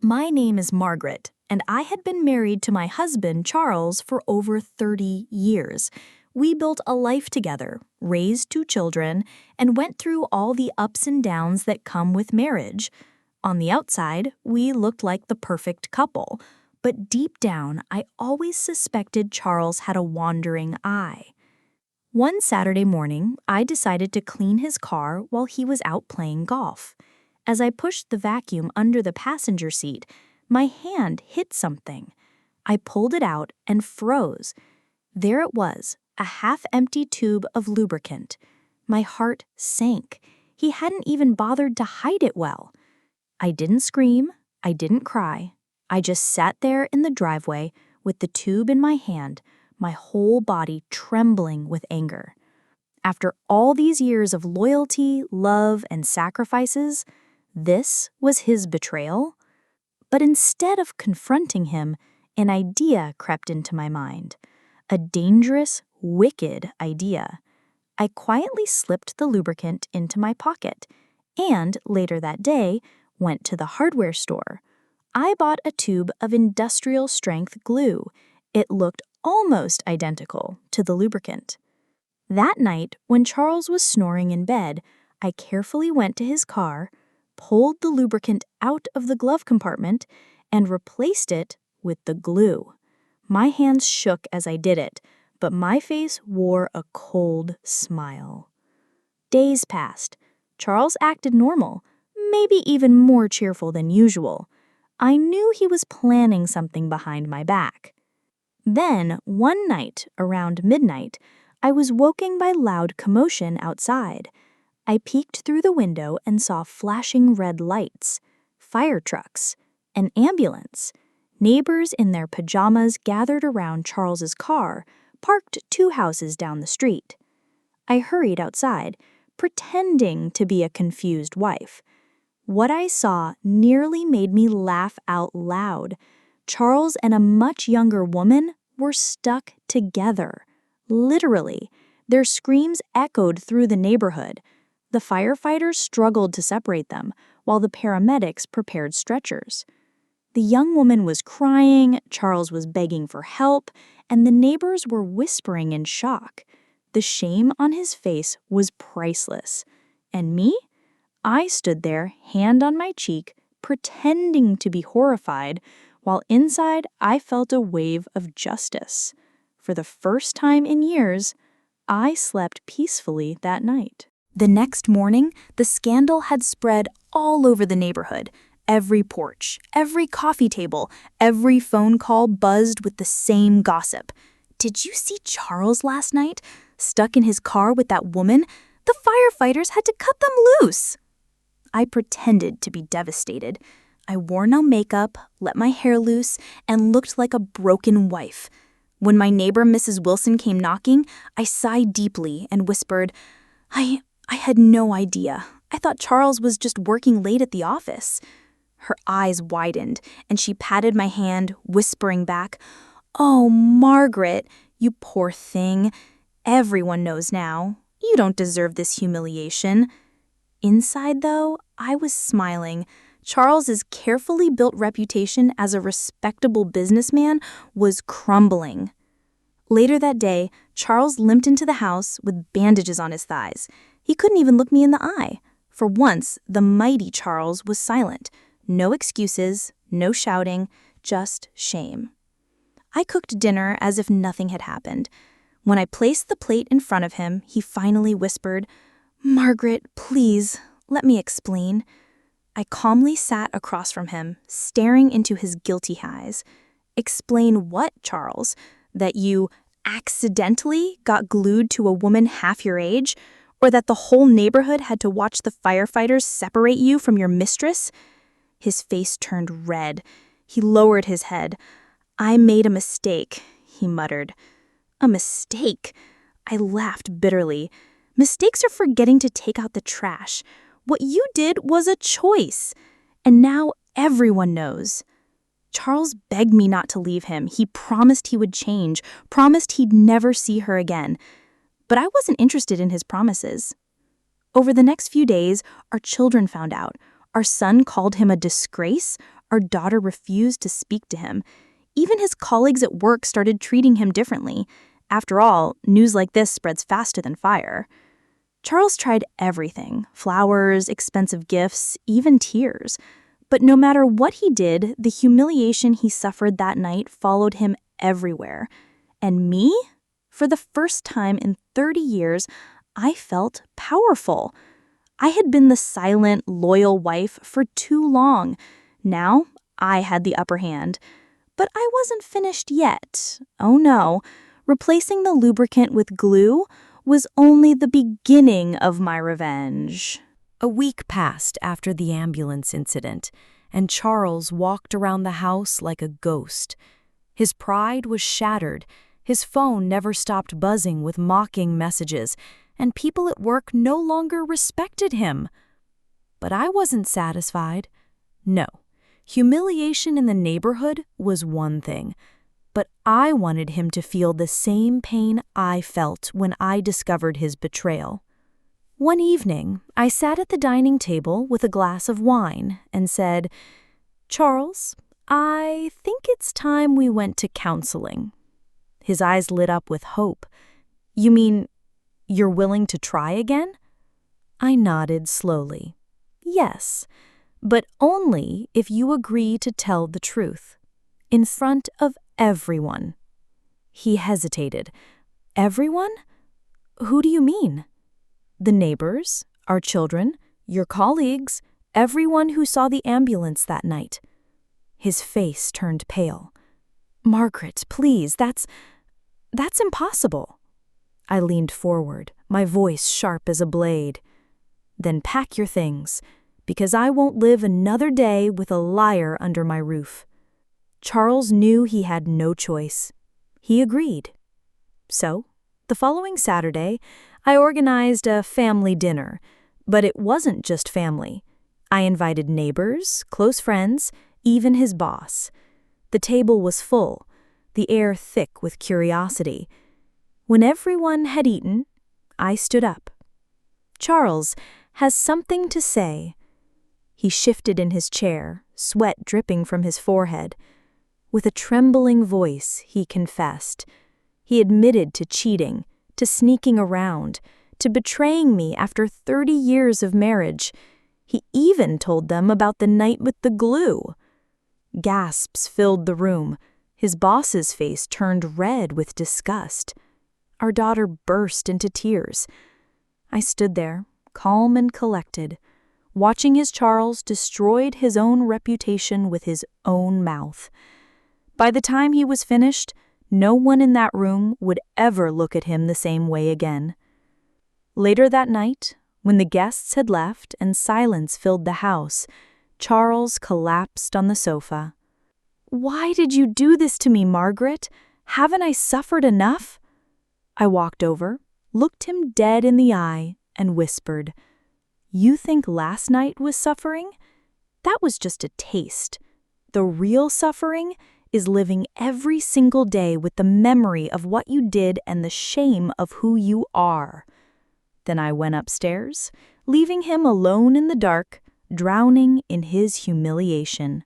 My name is Margaret, and I had been married to my husband, Charles, for over 30 years. We built a life together, raised 2 children, and went through all the ups and downs that come with marriage. On the outside, we looked like the perfect couple, but deep down, I always suspected Charles had a wandering eye. One Saturday morning, I decided to clean his car while he was out playing golf. As I pushed the vacuum under the passenger seat, my hand hit something. I pulled it out and froze. There it was, a half-empty tube of lubricant. My heart sank. He hadn't even bothered to hide it well. I didn't scream. I didn't cry. I just sat there in the driveway with the tube in my hand, my whole body trembling with anger. After all these years of loyalty, love, and sacrifices, this was his betrayal? But instead of confronting him, an idea crept into my mind. A dangerous, wicked idea. I quietly slipped the lubricant into my pocket and, later that day, went to the hardware store. I bought a tube of industrial-strength glue. It looked almost identical to the lubricant. That night, when Charles was snoring in bed, I carefully went to his car, pulled the lubricant out of the glove compartment, and replaced it with the glue. My hands shook as I did it, but my face wore a cold smile. Days passed. Charles acted normal, maybe even more cheerful than usual. I knew he was planning something behind my back. Then, one night, around midnight, I was woken by loud commotion outside. I peeked through the window and saw flashing red lights, fire trucks, an ambulance. Neighbors in their pajamas gathered around Charles's car, parked 2 houses down the street. I hurried outside, pretending to be a confused wife. What I saw nearly made me laugh out loud. Charles and a much younger woman were stuck together. Literally, their screams echoed through the neighborhood. The firefighters struggled to separate them, while the paramedics prepared stretchers. The young woman was crying, Charles was begging for help, and the neighbors were whispering in shock. The shame on his face was priceless. And me? I stood there, hand on my cheek, pretending to be horrified, while inside I felt a wave of justice. For the first time in years, I slept peacefully that night. The next morning, the scandal had spread all over the neighborhood. Every porch, every coffee table, every phone call buzzed with the same gossip. "Did you see Charles last night? Stuck in his car with that woman? The firefighters had to cut them loose." I pretended to be devastated. I wore no makeup, let my hair loose, and looked like a broken wife. When my neighbor, Mrs. Wilson, came knocking, I sighed deeply and whispered, I had no idea. I thought Charles was just working late at the office." Her eyes widened, and she patted my hand, whispering back, "Oh, Margaret, you poor thing. Everyone knows now. You don't deserve this humiliation." Inside, though, I was smiling. Charles's carefully built reputation as a respectable businessman was crumbling. Later that day, Charles limped into the house with bandages on his thighs. He couldn't even look me in the eye. For once, the mighty Charles was silent. No excuses, no shouting, just shame. I cooked dinner as if nothing had happened. When I placed the plate in front of him, he finally whispered, "Margaret, please, let me explain." I calmly sat across from him, staring into his guilty eyes. "Explain what, Charles? That you accidentally got glued to a woman half your age? Or that the whole neighborhood had to watch the firefighters separate you from your mistress?" His face turned red. He lowered his head. "I made a mistake," he muttered. "A mistake?" I laughed bitterly. "Mistakes are forgetting to take out the trash. What you did was a choice. And now everyone knows." Charles begged me not to leave him. He promised he would change, promised he'd never see her again. But I wasn't interested in his promises. Over the next few days, our children found out. Our son called him a disgrace. Our daughter refused to speak to him. Even his colleagues at work started treating him differently. After all, news like this spreads faster than fire. Charles tried everything: flowers, expensive gifts, even tears. But no matter what he did, the humiliation he suffered that night followed him everywhere. And me? For the first time in 30 years, I felt powerful. I had been the silent, loyal wife for too long. Now, I had the upper hand. But I wasn't finished yet. Oh no. Replacing the lubricant with glue was only the beginning of my revenge. A week passed after the ambulance incident, and Charles walked around the house like a ghost. His pride was shattered. His phone never stopped buzzing with mocking messages, and people at work no longer respected him. But I wasn't satisfied. No, humiliation in the neighborhood was one thing, but I wanted him to feel the same pain I felt when I discovered his betrayal. One evening, I sat at the dining table with a glass of wine and said, "Charles, I think it's time we went to counseling." His eyes lit up with hope. "You mean you're willing to try again?" I nodded slowly. "Yes, but only if you agree to tell the truth, in front of everyone." He hesitated. "Everyone? Who do you mean?" "The neighbors, our children, your colleagues, everyone who saw the ambulance that night." His face turned pale. "Margaret, please, that's impossible." I leaned forward, my voice sharp as a blade. "Then pack your things, because I won't live another day with a liar under my roof." Charles knew he had no choice. He agreed. So, the following Saturday, I organized a family dinner, but it wasn't just family. I invited neighbors, close friends, even his boss. The table was full, the air thick with curiosity. When everyone had eaten, I stood up. "Charles has something to say." He shifted in his chair, sweat dripping from his forehead. With a trembling voice, he confessed. He admitted to cheating, to sneaking around, to betraying me after 30 years of marriage. He even told them about the night with the glue. Gasps filled the room. His boss's face turned red with disgust. Our daughter burst into tears. I stood there, calm and collected, watching as Charles destroyed his own reputation with his own mouth. By the time he was finished, no one in that room would ever look at him the same way again. Later that night, when the guests had left and silence filled the house, Charles collapsed on the sofa. "Why did you do this to me, Margaret? Haven't I suffered enough?" I walked over, looked him dead in the eye, and whispered, "You think last night was suffering? That was just a taste. The real suffering is living every single day with the memory of what you did and the shame of who you are." Then I went upstairs, leaving him alone in the dark, drowning in his humiliation.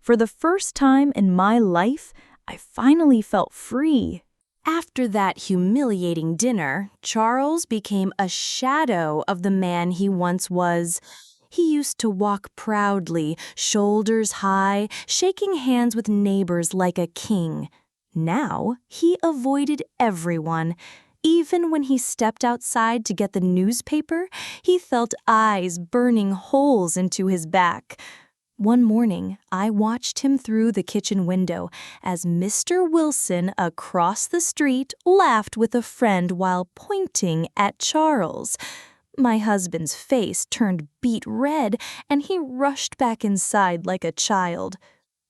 For the first time in my life, I finally felt free. After that humiliating dinner, Charles became a shadow of the man he once was. He used to walk proudly, shoulders high, shaking hands with neighbors like a king. Now, he avoided everyone. Even when he stepped outside to get the newspaper, he felt eyes burning holes into his back. One morning, I watched him through the kitchen window as Mr. Wilson across the street laughed with a friend while pointing at Charles. My husband's face turned beet red, and he rushed back inside like a child.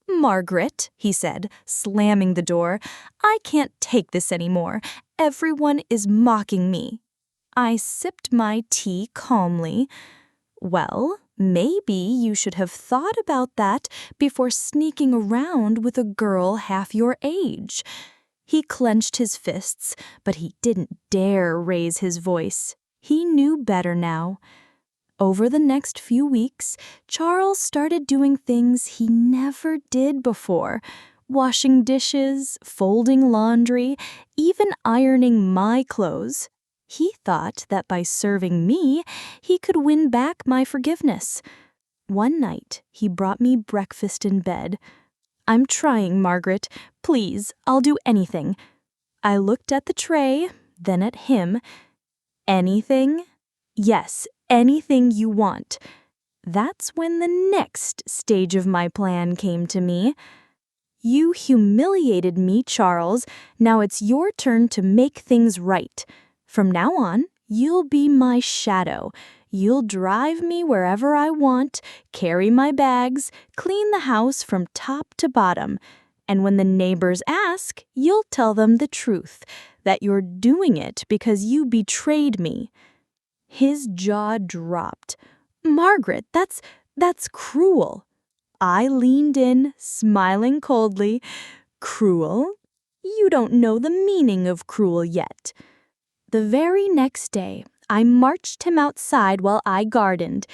"Margaret," he said, slamming the door, "I can't take this anymore. Everyone is mocking me." I sipped my tea calmly. "Well, maybe you should have thought about that before sneaking around with a girl half your age." He clenched his fists, but he didn't dare raise his voice. He knew better now. Over the next few weeks, Charles started doing things he never did before. Washing dishes, folding laundry, even ironing my clothes. He thought that by serving me, he could win back my forgiveness. One night, he brought me breakfast in bed. "I'm trying, Margaret. Please, I'll do anything." I looked at the tray, then at him. "Anything?" "Yes, anything you want." That's when the next stage of my plan came to me. "You humiliated me, Charles. Now it's your turn to make things right. From now on, you'll be my shadow. You'll drive me wherever I want, carry my bags, clean the house from top to bottom. And when the neighbors ask, you'll tell them the truth, that you're doing it because you betrayed me." His jaw dropped. "Margaret, that's cruel." I leaned in, smiling coldly. "Cruel? You don't know the meaning of cruel yet." The very next day, I marched him outside while I gardened.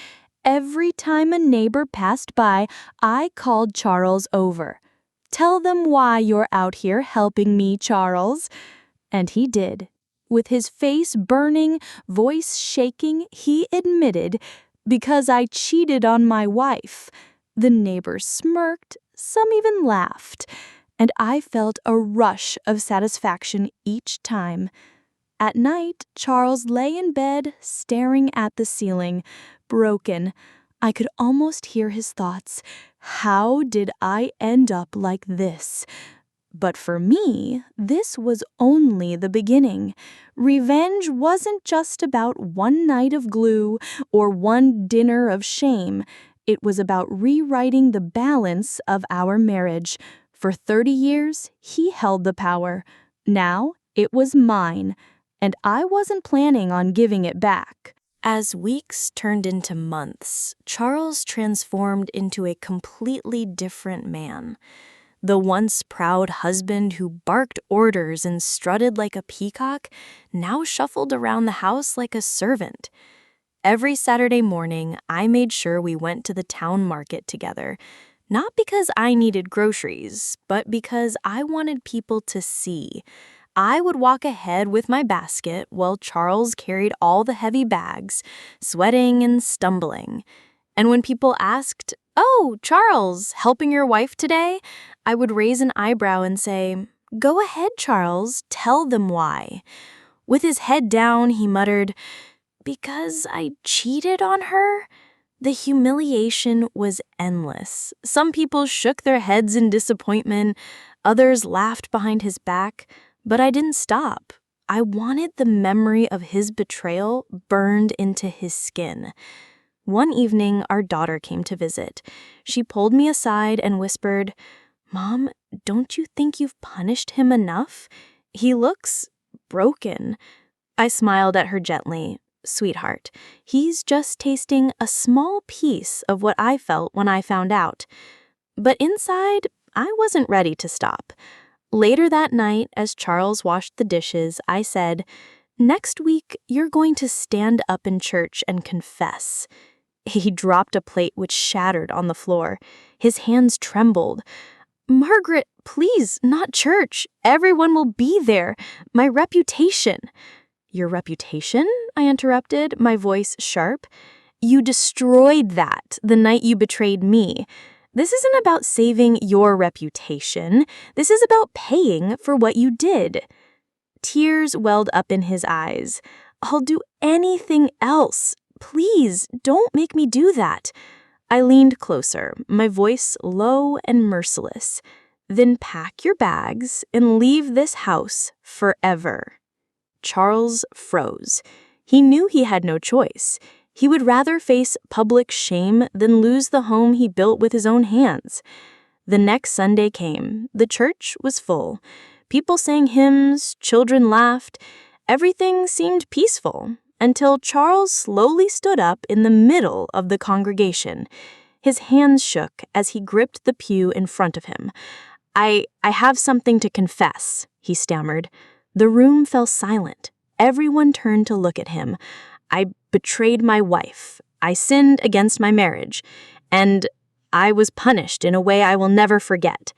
Every time a neighbor passed by, I called Charles over. "Tell them why you're out here helping me, Charles." And he did. With his face burning, voice shaking, he admitted, "Because I cheated on my wife." The neighbors smirked, some even laughed, and I felt a rush of satisfaction each time. At night, Charles lay in bed, staring at the ceiling, broken. I could almost hear his thoughts. How did I end up like this? But for me, this was only the beginning. Revenge wasn't just about one night of glue or one dinner of shame. It was about rewriting the balance of our marriage. For 30 years, he held the power. Now, it was mine, and I wasn't planning on giving it back. As weeks turned into months, Charles transformed into a completely different man. The once proud husband who barked orders and strutted like a peacock now shuffled around the house like a servant. Every Saturday morning, I made sure we went to the town market together, not because I needed groceries, but because I wanted people to see. I would walk ahead with my basket while Charles carried all the heavy bags, sweating and stumbling. And when people asked, "Oh, Charles, helping your wife today?" I would raise an eyebrow and say, "Go ahead, Charles, tell them why." With his head down, he muttered, "Because I cheated on her?" The humiliation was endless. Some people shook their heads in disappointment, others laughed behind his back, but I didn't stop. I wanted the memory of his betrayal burned into his skin. One evening, our daughter came to visit. She pulled me aside and whispered, "Mom, don't you think you've punished him enough? He looks broken." I smiled at her gently. "Sweetheart, he's just tasting a small piece of what I felt when I found out." But inside, I wasn't ready to stop. Later that night, as Charles washed the dishes, I said, "Next week, you're going to stand up in church and confess." He dropped a plate which shattered on the floor. His hands trembled. "Margaret, please, not church. Everyone will be there. My reputation." "Your reputation?" I interrupted, my voice sharp. "You destroyed that the night you betrayed me. This isn't about saving your reputation. This is about paying for what you did." Tears welled up in his eyes. "I'll do anything else. Please, don't make me do that." I leaned closer, my voice low and merciless. "Then pack your bags and leave this house forever." Charles froze. He knew he had no choice. He would rather face public shame than lose the home he built with his own hands. The next Sunday came. The church was full. People sang hymns, children laughed. Everything seemed peaceful until Charles slowly stood up in the middle of the congregation. His hands shook as he gripped the pew in front of him. I have something to confess," he stammered. The room fell silent. Everyone turned to look at him. "I betrayed my wife. I sinned against my marriage, and I was punished in a way I will never forget."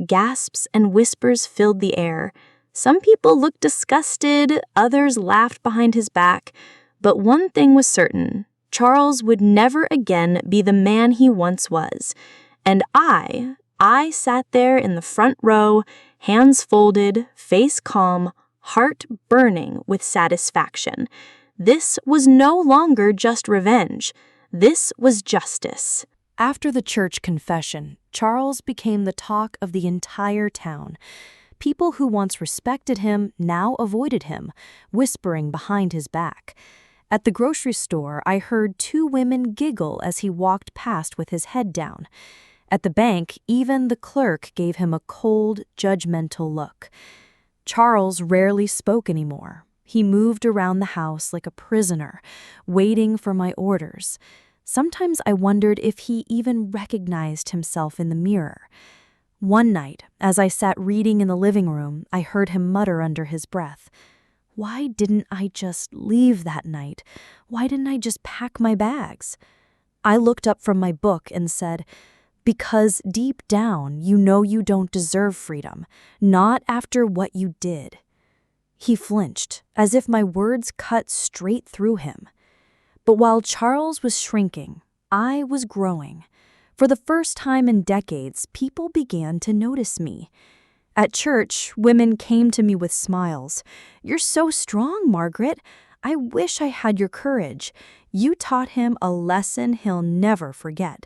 Gasps and whispers filled the air. Some people looked disgusted, others laughed behind his back. But one thing was certain: Charles would never again be the man he once was. And I sat there in the front row, hands folded, face calm, heart burning with satisfaction. This was no longer just revenge. This was justice. After the church confession, Charles became the talk of the entire town. People who once respected him now avoided him, whispering behind his back. At the grocery store, I heard two women giggle as he walked past with his head down. At the bank, even the clerk gave him a cold, judgmental look. Charles rarely spoke anymore. He moved around the house like a prisoner, waiting for my orders. Sometimes I wondered if he even recognized himself in the mirror. One night, as I sat reading in the living room, I heard him mutter under his breath, "Why didn't I just leave that night? Why didn't I just pack my bags?" I looked up from my book and said, "Because deep down you know you don't deserve freedom, not after what you did." He flinched, as if my words cut straight through him. But while Charles was shrinking, I was growing. For the first time in decades, people began to notice me. At church, women came to me with smiles. "You're so strong, Margaret. I wish I had your courage. You taught him a lesson he'll never forget."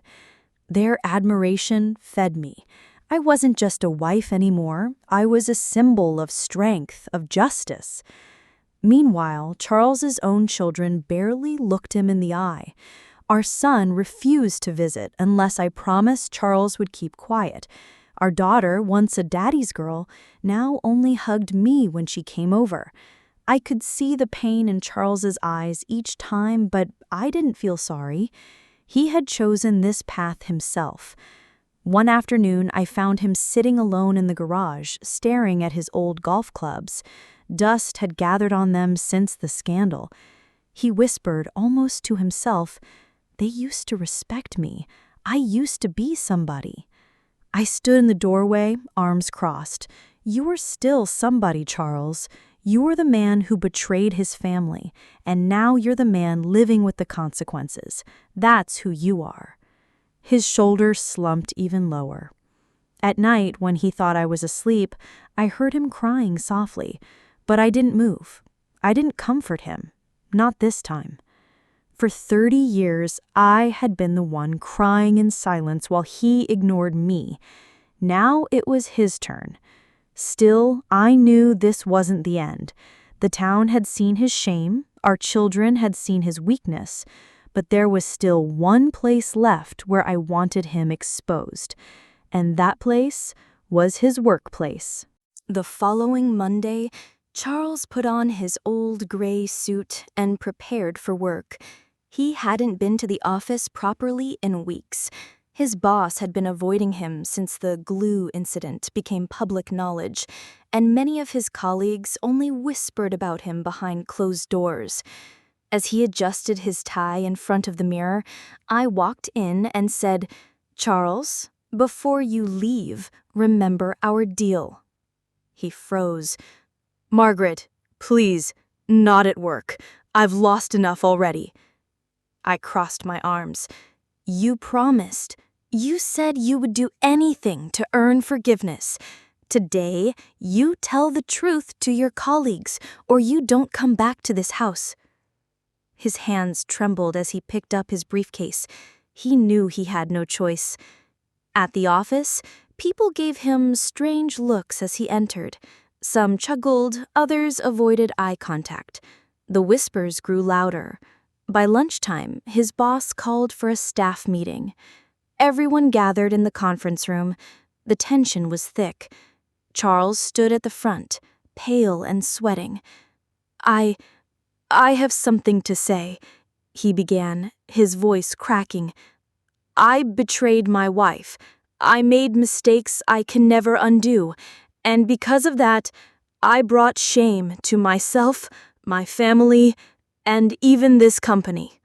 Their admiration fed me. I wasn't just a wife anymore. I was a symbol of strength, of justice. Meanwhile, Charles's own children barely looked him in the eye. Our son refused to visit unless I promised Charles would keep quiet. Our daughter, once a daddy's girl, now only hugged me when she came over. I could see the pain in Charles's eyes each time, but I didn't feel sorry. He had chosen this path himself. One afternoon, I found him sitting alone in the garage, staring at his old golf clubs. Dust had gathered on them since the scandal. He whispered, almost to himself, "They used to respect me. I used to be somebody." I stood in the doorway, arms crossed. "You are still somebody, Charles. You were the man who betrayed his family, and now you're the man living with the consequences. That's who you are." His shoulders slumped even lower. At night, when he thought I was asleep, I heard him crying softly. But I didn't move. I didn't comfort him. Not this time. For 30 years, I had been the one crying in silence while he ignored me. Now it was his turn. Still, I knew this wasn't the end. The town had seen his shame, our children had seen his weakness, but there was still one place left where I wanted him exposed. And that place was his workplace. The following Monday, Charles put on his old gray suit and prepared for work. He hadn't been to the office properly in weeks. His boss had been avoiding him since the glue incident became public knowledge, and many of his colleagues only whispered about him behind closed doors. As he adjusted his tie in front of the mirror, I walked in and said, "Charles, before you leave, remember our deal." He froze. "Margaret, please, not at work. I've lost enough already." I crossed my arms. "You promised. You said you would do anything to earn forgiveness. Today, you tell the truth to your colleagues, or you don't come back to this house." His hands trembled as he picked up his briefcase. He knew he had no choice. At the office, people gave him strange looks as he entered. Some chuckled, others avoided eye contact. The whispers grew louder. By lunchtime, his boss called for a staff meeting. Everyone gathered in the conference room. The tension was thick. Charles stood at the front, pale and sweating. I have something to say," he began, his voice cracking. "I betrayed my wife. I made mistakes I can never undo. And because of that, I brought shame to myself, my family, and even this company."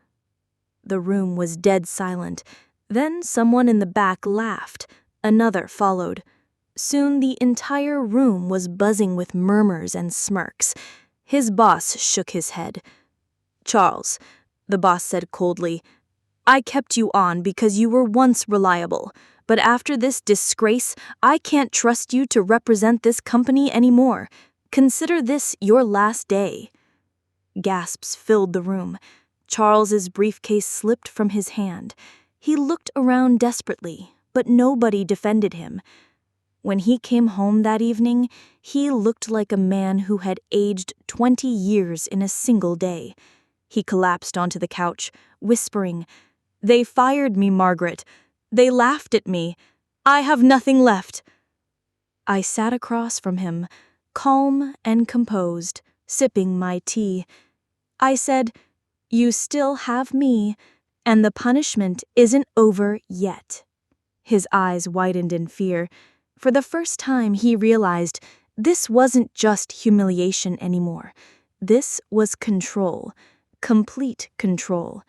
The room was dead silent. Then someone in the back laughed. Another followed. Soon the entire room was buzzing with murmurs and smirks. His boss shook his head. "Charles," the boss said coldly, "I kept you on because you were once reliable. But after this disgrace, I can't trust you to represent this company anymore. Consider this your last day." Gasps filled the room. Charles's briefcase slipped from his hand. He looked around desperately, but nobody defended him. When he came home that evening, he looked like a man who had aged 20 years in a single day. He collapsed onto the couch, whispering, "They fired me, Margaret. They laughed at me. I have nothing left." I sat across from him, calm and composed, sipping my tea. I said, "You still have me, and the punishment isn't over yet." His eyes widened in fear. For the first time, he realized this wasn't just humiliation anymore. This was control, complete control.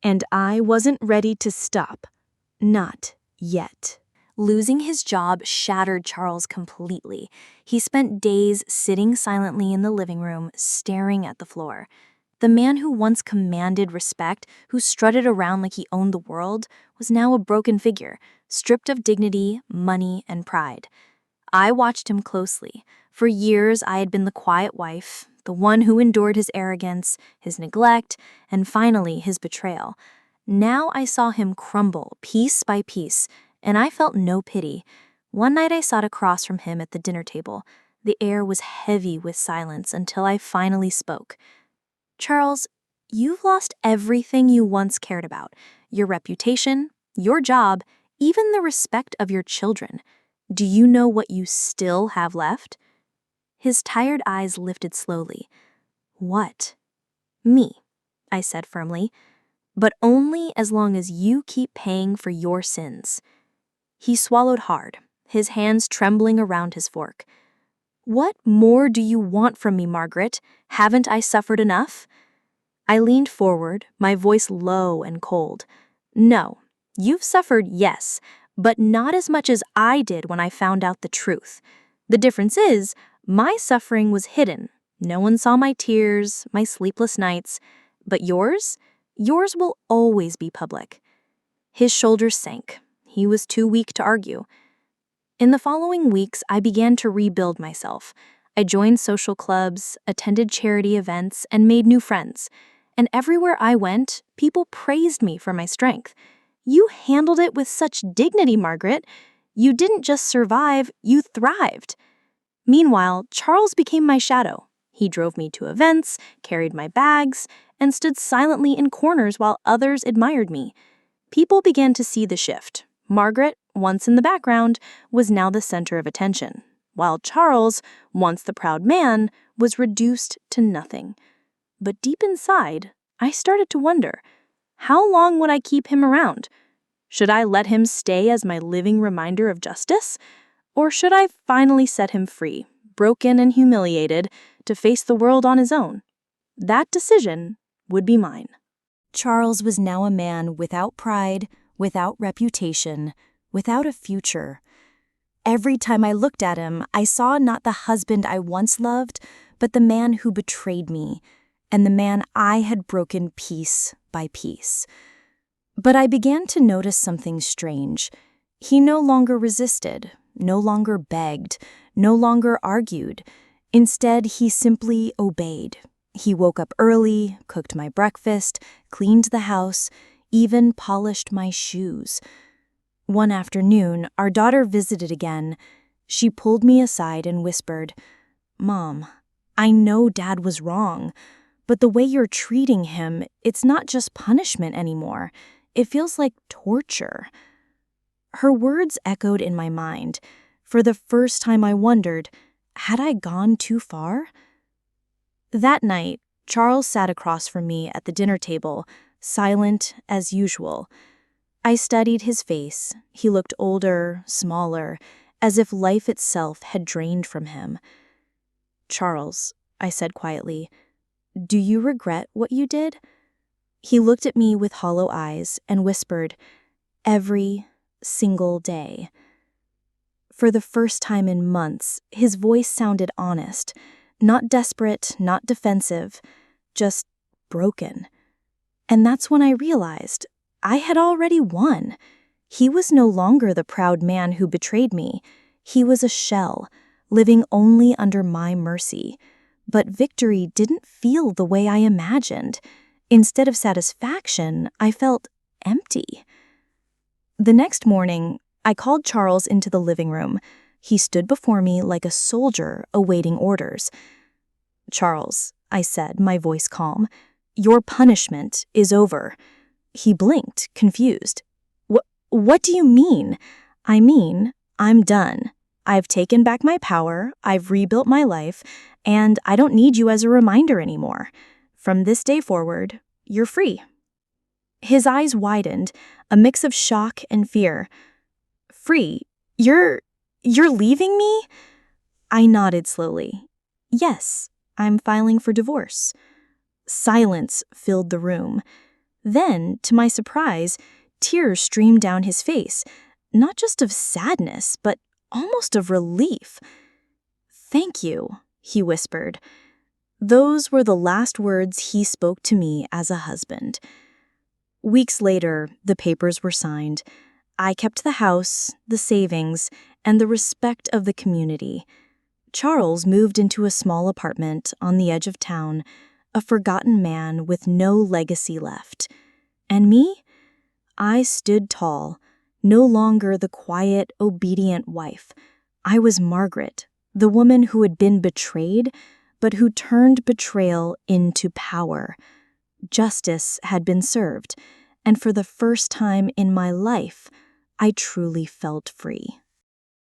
And I wasn't ready to stop. Not yet. Losing his job shattered Charles completely. He spent days sitting silently in the living room, staring at the floor. The man who once commanded respect, who strutted around like he owned the world, was now a broken figure, stripped of dignity, money, and pride. I watched him closely. For years, I had been the quiet wife, the one who endured his arrogance, his neglect, and finally his betrayal. Now I saw him crumble piece by piece, and I felt no pity. One night I sat across from him at the dinner table. The air was heavy with silence until I finally spoke. "Charles, you've lost everything you once cared about. Your reputation, your job, even the respect of your children. Do you know what you still have left?" His tired eyes lifted slowly. "What?" "Me," I said firmly. "But only as long as you keep paying for your sins." He swallowed hard, his hands trembling around his fork. "What more do you want from me, Margaret? Haven't I suffered enough?" I leaned forward, my voice low and cold. "No, you've suffered, yes, but not as much as I did when I found out the truth. The difference is, my suffering was hidden. No one saw my tears, my sleepless nights. But yours will always be public." His shoulders sank. He was too weak to argue. In the following weeks, I began to rebuild myself. I joined social clubs, attended charity events, and made new friends. And everywhere I went, people praised me for my strength. "You handled it with such dignity, Margaret. You didn't just survive, you thrived." Meanwhile, Charles became my shadow. He drove me to events, carried my bags, and stood silently in corners while others admired me. People began to see the shift. Margaret, once in the background, was now the center of attention, while Charles, once the proud man, was reduced to nothing. But deep inside, I started to wonder, how long would I keep him around? Should I let him stay as my living reminder of justice? Or should I finally set him free, broken and humiliated, to face the world on his own? That decision would be mine. Charles was now a man without pride, without reputation, without a future. Every time I looked at him, I saw not the husband I once loved, but the man who betrayed me, and the man I had broken piece by piece. But I began to notice something strange. He no longer resisted, no longer begged, no longer argued. Instead, he simply obeyed. He woke up early, cooked my breakfast, cleaned the house, even polished my shoes. One afternoon, our daughter visited again. She pulled me aside and whispered, "Mom, I know Dad was wrong, but the way you're treating him, it's not just punishment anymore. It feels like torture." Her words echoed in my mind. For the first time I wondered, had I gone too far? That night, Charles sat across from me at the dinner table, silent as usual. I studied his face. He looked older, smaller, as if life itself had drained from him. "Charles," I said quietly, "do you regret what you did?" He looked at me with hollow eyes and whispered, "Every single day." For the first time in months, his voice sounded honest, not desperate, not defensive, just broken. And that's when I realized I had already won. He was no longer the proud man who betrayed me. He was a shell, living only under my mercy. But victory didn't feel the way I imagined. Instead of satisfaction, I felt empty. The next morning, I called Charles into the living room. He stood before me like a soldier awaiting orders. "Charles," I said, my voice calm, "your punishment is over." He blinked, confused. What do you mean?" "I mean, I'm done. I've taken back my power, I've rebuilt my life, and I don't need you as a reminder anymore. From this day forward, you're free." His eyes widened, a mix of shock and fear. "Free? You're leaving me?" I nodded slowly. "Yes, I'm filing for divorce." Silence filled the room. Then, to my surprise, tears streamed down his face, not just of sadness, but almost of relief. "Thank you," he whispered. Those were the last words he spoke to me as a husband. Weeks later, the papers were signed. I kept the house, the savings, and the respect of the community. Charles moved into a small apartment on the edge of town, a forgotten man with no legacy left. And me? I stood tall, no longer the quiet, obedient wife. I was Margaret, the woman who had been betrayed, but who turned betrayal into power. Justice had been served, and for the first time in my life, I truly felt free.